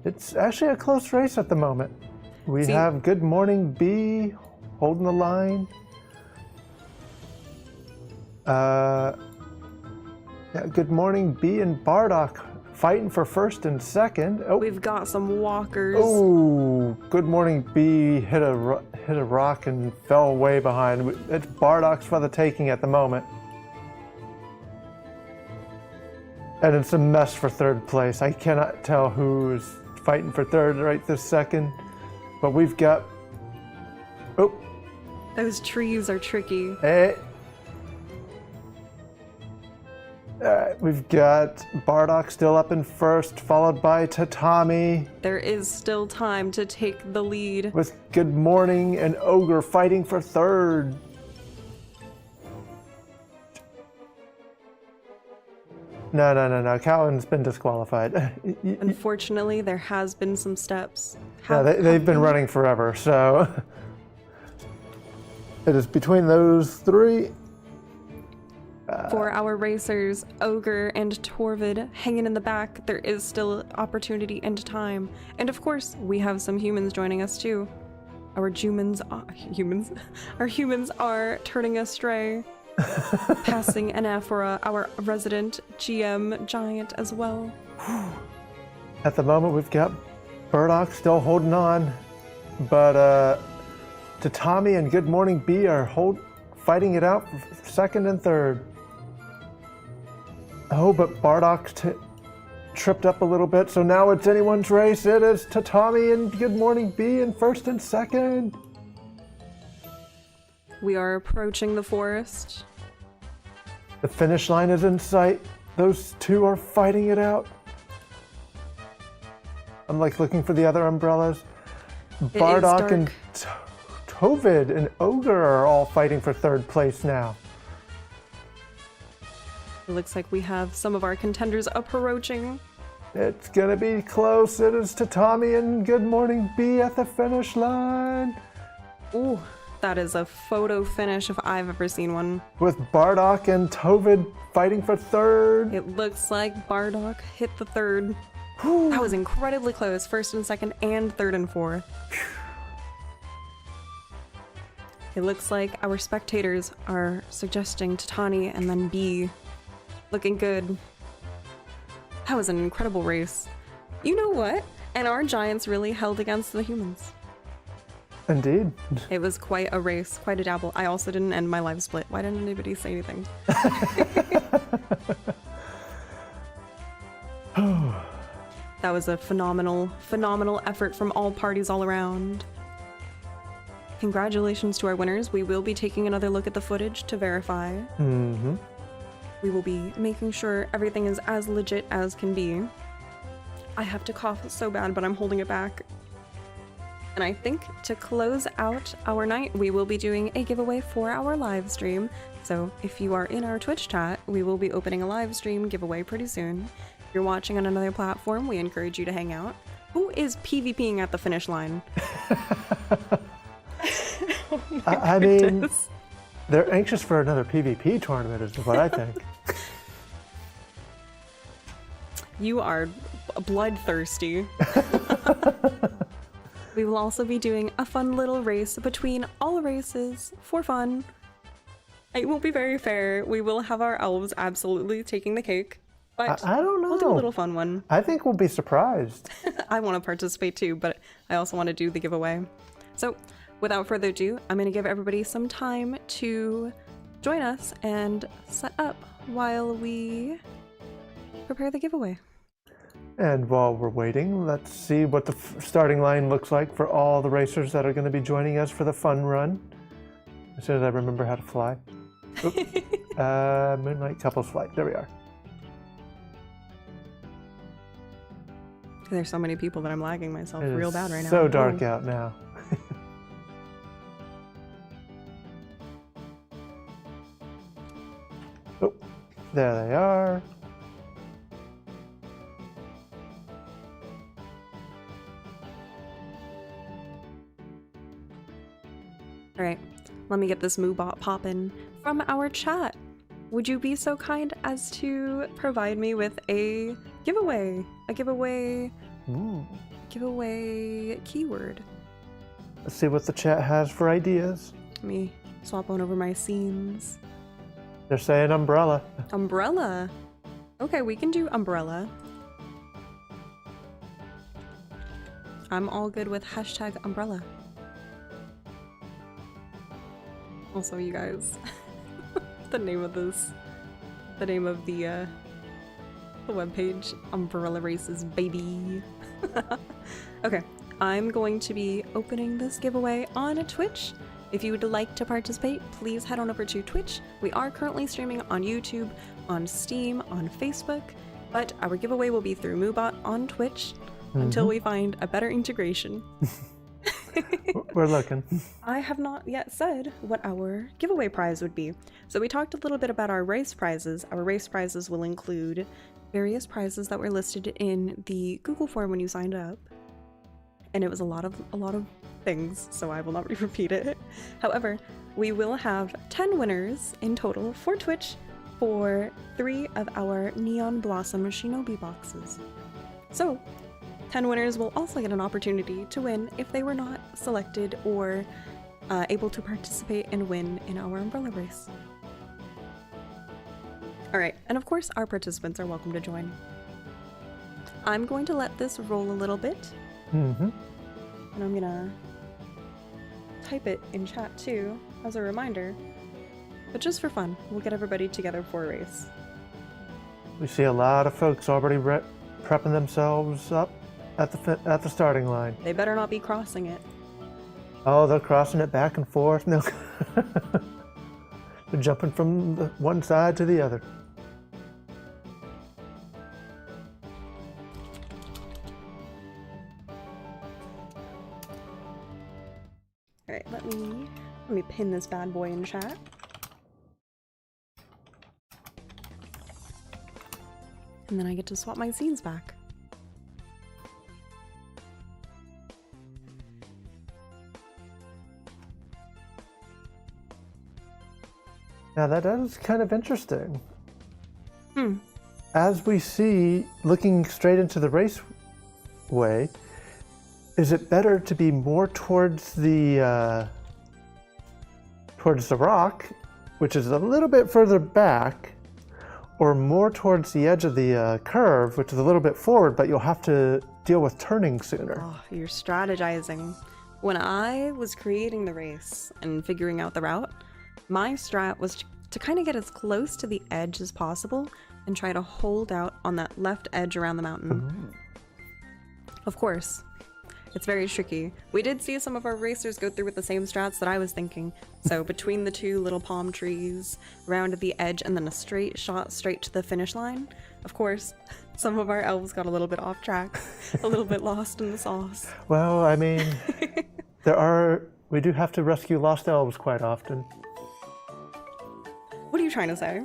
It's actually a close race at the moment. We have Good Morning B holding the line. Yeah, Good Morning B and Bardock fighting for first and second. Oh, We've got some walkers. oh! Good Morning B hit a rock and fell way behind. It's Bardock's for the taking at the moment. And it's a mess for third place. I cannot tell who's fighting for third right this second. But we've got... Oh! Those trees are tricky. Hey! Alright, we've got Bardock still up in first, followed by Tatami, There is still time to take the lead. with Good Morning and Ogre fighting for third. No. Cowan's been disqualified. Unfortunately, there has been some steps. Yeah, they've been running forever, so it is between those three. For our racers, Ogre and Torvid hanging in the back, there is still opportunity and time. And of course, we have some humans joining us too. Our humans are turning astray. Passing Anaphora, our resident GM giant as well. At the moment, we've got Burdock still holding on, but Tatami and Good Morning B are fighting it out for second and third. Oh, but Bardock tripped up a little bit, so now it's anyone's race. It is Tatami and Good Morning B in first and second. We are approaching the forest. The finish line is in sight. Those two are fighting it out. I'm like looking for the other umbrellas. Bardock and Tovid and Ogre are all fighting for third place now. It looks like we have some of our contenders approaching. It's gonna be close. It is Tatami and Good Morning B at the finish line. Ooh, that is a photo finish if I've ever seen one. With Bardock and Tovid fighting for third. It looks like Bardock hit the third. That was incredibly close. First and second and third and fourth. It looks like our spectators are suggesting Tatani and then B. Looking good. That was an incredible race. You know what? And our giants really held against the humans. Indeed. It was quite a race, quite a dabble. I also didn't end my live split. Why didn't anybody say anything? That was a phenomenal effort from all parties all around. Congratulations to our winners. We will be taking another look at the footage to verify. Mm-hmm. We will be making sure everything is as legit as can be. I have to cough so bad, but I'm holding it back. And I think to close out our night, we will be doing a giveaway for our live stream. So if you are in our Twitch chat, we will be opening a live stream giveaway pretty soon. If you're watching on another platform, we encourage you to hang out. Who is PvPing at the finish line? Oh I mean, they're anxious for another PvP tournament is what I think. You are bloodthirsty. We will also be doing a fun little race between all races for fun. It won't be very fair. We will have our elves absolutely taking the cake. But I don't know. We'll do a little fun one. I think we'll be surprised. I want to participate too, but I also want to do the giveaway. So without further ado, I'm going to give everybody some time to join us and set up while we prepare the giveaway. And while we're waiting, let's see what the starting line looks like for all the racers that are going to be joining us for the fun run. As soon as I remember how to fly. Moonlight Couples Flight. There we are. There's so many people that I'm lagging myself real bad right now. So dark out now. Oh, there they are. All right, let me get this moobot poppin' from our chat. Would you be so kind as to provide me with a giveaway? Giveaway keyword. Let's see what the chat has for ideas. Let me swap on over my scenes. They're saying umbrella. Umbrella. Okay, we can do umbrella. I'm all good with hashtag umbrella. Also, you guys, the name of the webpage, Umbrella Races, baby. Okay, I'm going to be opening this giveaway on Twitch. If you would like to participate, please head on over to Twitch. We are currently streaming on YouTube, on Steam, on Facebook, but our giveaway will be through Moobot on Twitch until we find a better integration. We're looking. I have not yet said what our giveaway prize would be. So we talked a little bit about our race prizes. Our race prizes will include various prizes that were listed in the Google form when you signed up. And it was a lot of things, so I will not repeat it. However, we will have 10 winners in total for Twitch for 3 of our Neon Blossom Shinobi boxes. So 10 winners will also get an opportunity to win if they were not selected or able to participate and win in our umbrella race. Alright, and of course our participants are welcome to join. I'm going to let this roll a little bit. And I'm gonna type it in chat too, as a reminder. But just for fun, we'll get everybody together for a race. We see a lot of folks already prepping themselves up at the starting line. They better not be crossing it. Oh, they're crossing it back and forth. No. They're jumping from the one side to the other. Alright, let me pin this bad boy in chat. And then I get to swap my scenes back. Now that is kind of interesting. As we see, looking straight into the raceway, is it better to be more towards the rock, which is a little bit further back, or more towards the edge of the curve, which is a little bit forward, but you'll have to deal with turning sooner? Oh, you're strategizing. When I was creating the race and figuring out the route, my strat was to kind of get as close to the edge as possible and try to hold out on that left edge around the mountain. Of course, it's very tricky. We did see some of our racers go through with the same strats that I was thinking. So between the 2 little palm trees, round at the edge, and then a straight shot straight to the finish line. Of course, some of our elves got a little bit off track, a little bit lost in the sauce. Well, I mean, we do have to rescue lost elves quite often. What are you trying to say?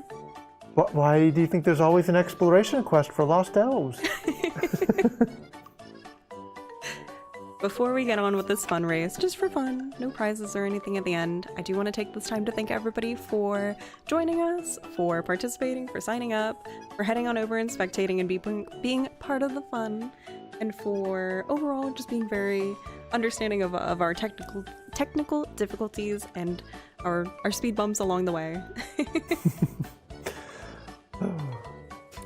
Why do you think there's always an exploration quest for lost elves? Before we get on with this fun race, just for fun, no prizes or anything at the end, I do want to take this time to thank everybody for joining us, for participating, for signing up, for heading on over and spectating and being part of the fun, and for overall just being very understanding of our technical difficulties and our speed bumps along the way.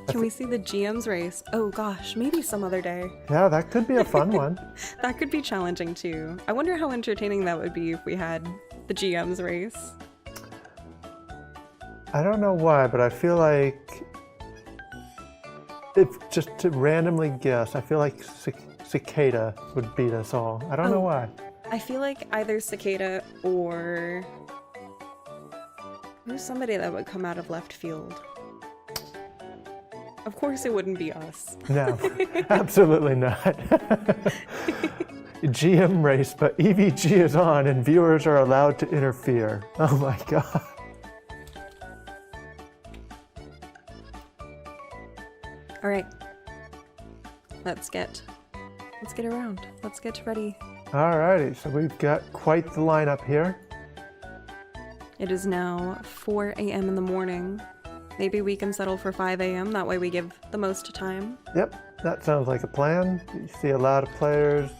Can we see the GM's race? Oh gosh, maybe some other day. Yeah, that could be a fun one. That could be challenging too. I wonder how entertaining that would be if we had the GM's race. I don't know why, but I feel like, if just to randomly guess, I feel like Cicada would beat us all. I don't know why. I feel like either Cicada or there's somebody that would come out of left field. Of course it wouldn't be us. No, absolutely not. GM race, but EVG is on and viewers are allowed to interfere. Oh my god. All right. Let's get around. Let's get ready. Alrighty, so we've got quite the lineup here. It is now 4 a.m. in the morning. Maybe we can settle for 5 a.m. That way we give the most time. Yep, that sounds like a plan. You see a lot of players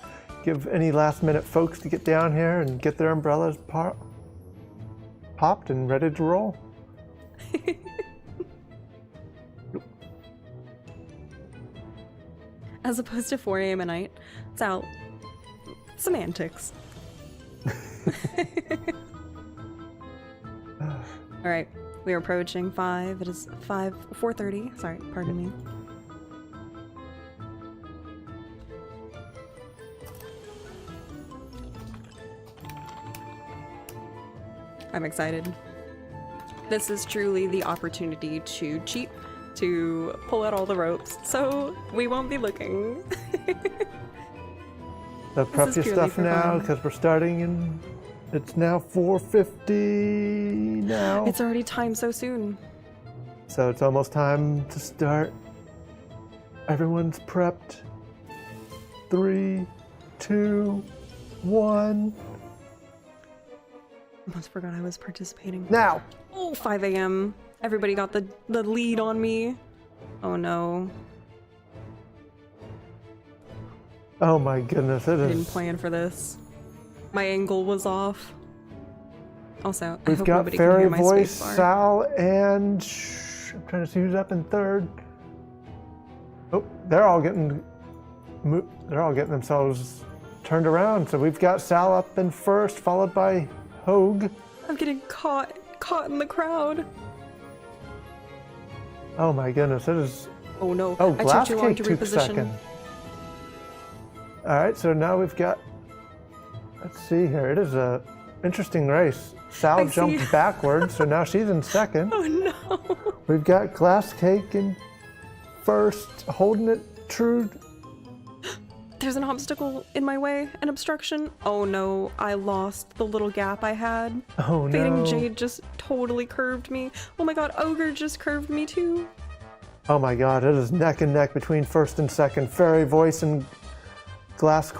give any last minute folks to get down here and get their umbrellas popped and ready to roll. As opposed to 4 a.m. at night. It's out. Semantics. All right, we are approaching 5. It is 4:30. Sorry, pardon me. I'm excited. This is truly the opportunity to cheat, to pull out all the ropes, so we won't be looking. So prep your stuff now, fun. because we're starting in... It's now 4:50 now. It's already time so soon. So it's almost time to start. Everyone's prepped. 3, 2, 1. Almost forgot I was participating. Now! Oh, 5 a.m. Everybody got the lead on me. Oh no. Oh my goodness, it I didn't is... plan for this. My angle was off. Also, I We've hope got nobody Fairy can hear my Voice, spacebar. Sal, and... I'm trying to see who's up in third. Oh, they're all getting themselves turned around. So we've got Sal up in first, followed by Hogue. I'm getting caught in the crowd. Oh my goodness, it is... Oh no, Oh, I took Glass too long Cake to took reposition. second. Alright, so now we've got... Let's see here, it is a interesting race. Sal I jumped see. backwards, so now she's in second. Oh no. We've got Glass Cake in first, holding it true. There's an obstacle in my way, an obstruction. Oh no, I lost the little gap I had. Oh Fading no. Jade just totally curved me. Oh my god, Ogre just curved me too. Oh my god, it is neck and neck between first and second. Fairy Voice and Glass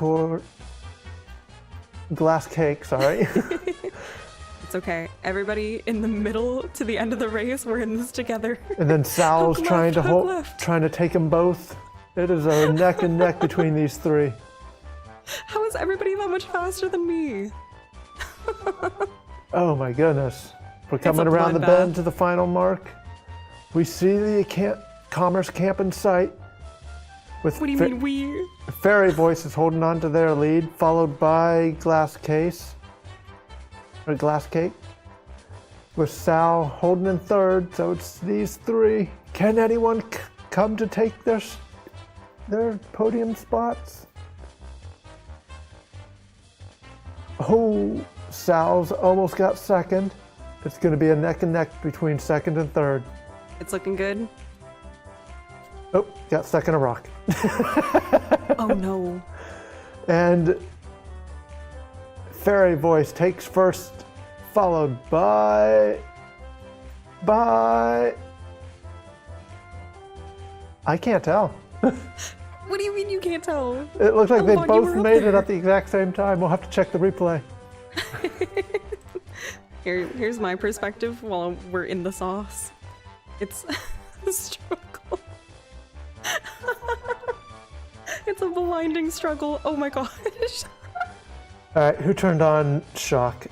Cake, sorry. It's okay. Everybody in the middle to the end of the race, we're in this together. And then Sal's Hook trying left, to hook left. trying to take them both. It is a neck and neck between these three. How is everybody that much faster than me? Oh my goodness. We're coming a around the bloodbath. bend to the final mark. We see the Commerce Camp in sight. With What do you mean we? Fairy Voice is holding on to their lead, followed by Glass Cake. With Sal holding in third, so it's these three. Can anyone come to take their podium spots? Oh, Sal's almost got second. It's going to be a neck and neck between second and third. It's looking good. Oh, got stuck in a rock. Oh no. And Fairy Voice takes first, followed by... I can't tell. What do you mean you can't tell? It looks like they Elebon, you both were up made it there. at the exact same time. We'll have to check the replay. Here's my perspective while we're in the sauce. It's a struggle. It's a blinding struggle. Oh my gosh. All right, who turned on shock?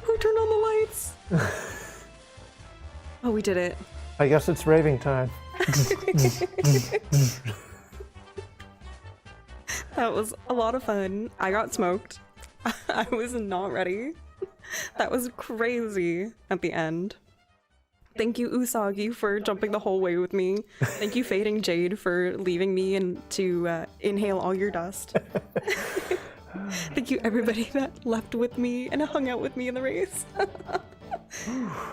Who turned on the lights? Oh, we did it. I guess it's raving time. That was a lot of fun. I got smoked. I was not ready. That was crazy at the end. Thank you, Usagi, for jumping the whole way with me. Thank you, Fading Jade, for leaving me and to inhale all your dust. Thank you, everybody that left with me and hung out with me in the race.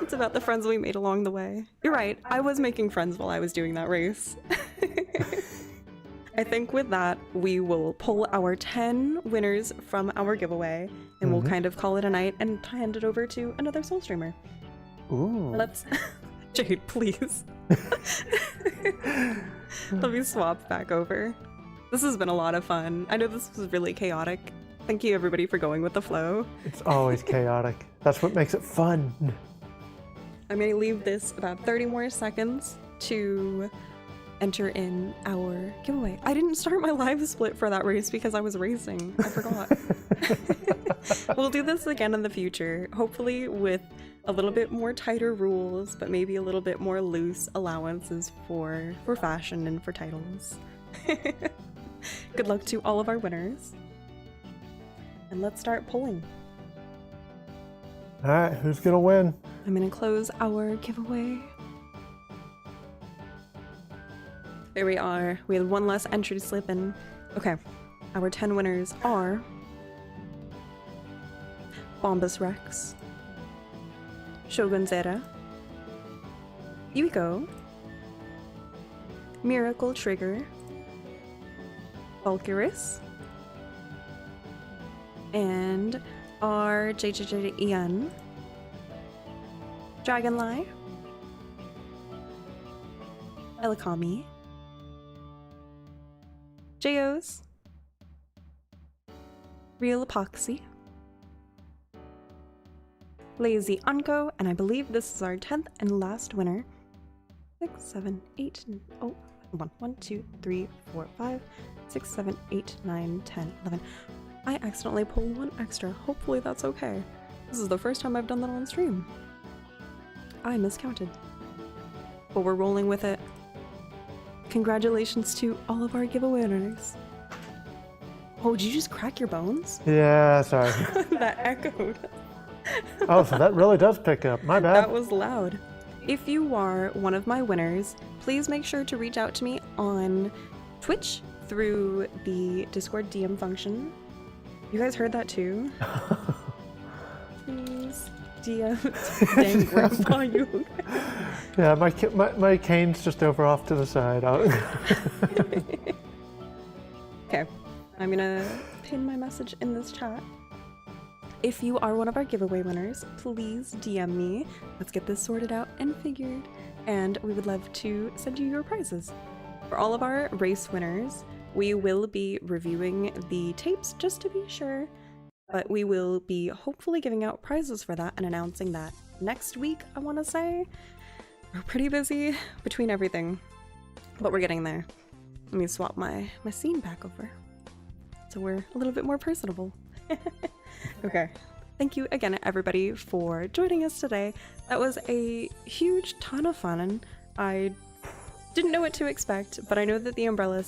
It's about the friends we made along the way. You're right, I was making friends while I was doing that race. I think with that, we will pull our 10 winners from our giveaway, and we'll kind of call it a night and hand it over to another Soul Streamer. Ooh. Let's... Jade, please. Let me swap back over. This has been a lot of fun. I know this was really chaotic. Thank you, everybody, for going with the flow. It's always chaotic. That's what makes it fun. I'm going to leave this about 30 more seconds to enter in our giveaway. I didn't start my live split for that race because I was racing. I forgot. We'll do this again in the future, hopefully with a little bit more tighter rules, but maybe a little bit more loose allowances for fashion and for titles. Good luck to all of our winners. And let's start pulling. All right, who's gonna win? I'm gonna close our giveaway. There we are. We had one less entry to slip in. Okay, our 10 winners are Bombus Rex, Shogun Zera, Yuiko, Miracle Trigger, Valkyris, and our JJJEN, Dragonlie, Elikami, Jayos, Real Epoxy, Lazy Unco, and I believe this is our 10th and last winner. 6, 7, 8, oh, 1, 2, 3, 4, 5, 6, 7, 8, 9, 10, 11. I accidentally pulled one extra. Hopefully that's okay. This is the first time I've done that on stream. I miscounted. But we're rolling with it. Congratulations to all of our giveaway winners. Oh, did you just crack your bones? Yeah, sorry. That echoed. Oh, so that really does pick up. My bad. That was loud. If you are one of my winners, please make sure to reach out to me on Twitch through the Discord DM function. You guys heard that too? Please DM. Dang, Grandpa, you okay? Yeah, my cane's just over off to the side. Okay, I'm gonna pin my message in this chat. If you are one of our giveaway winners, please DM me. Let's get this sorted out and figured. And we would love to send you your prizes. For all of our race winners, we will be reviewing the tapes just to be sure. But we will be hopefully giving out prizes for that and announcing that next week, I want to say. We're pretty busy between everything, but we're getting there. Let me swap my scene back over so we're a little bit more personable. Okay, thank you again everybody for joining us today. That was a huge ton of fun. I didn't know what to expect, but I know that the umbrella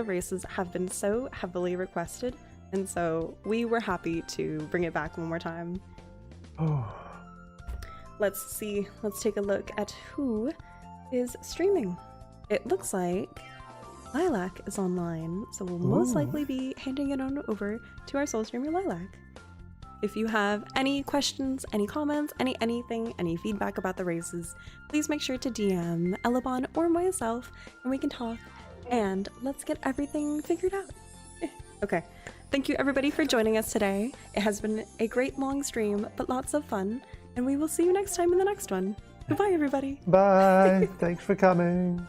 races have been so heavily requested, and so we were happy to bring it back one more time. Oh. Let's take a look at who is streaming. It looks like Lilac is online, so we'll most likely be handing it on over to our soul streamer Lilac. If you have any questions, any comments, anything, any feedback about the races, please make sure to DM Elebon or myself and we can talk and let's get everything figured out. Okay, thank you everybody for joining us today. It has been a great long stream, but lots of fun, and we will see you next time in the next one. Goodbye everybody. Bye. Thanks for coming.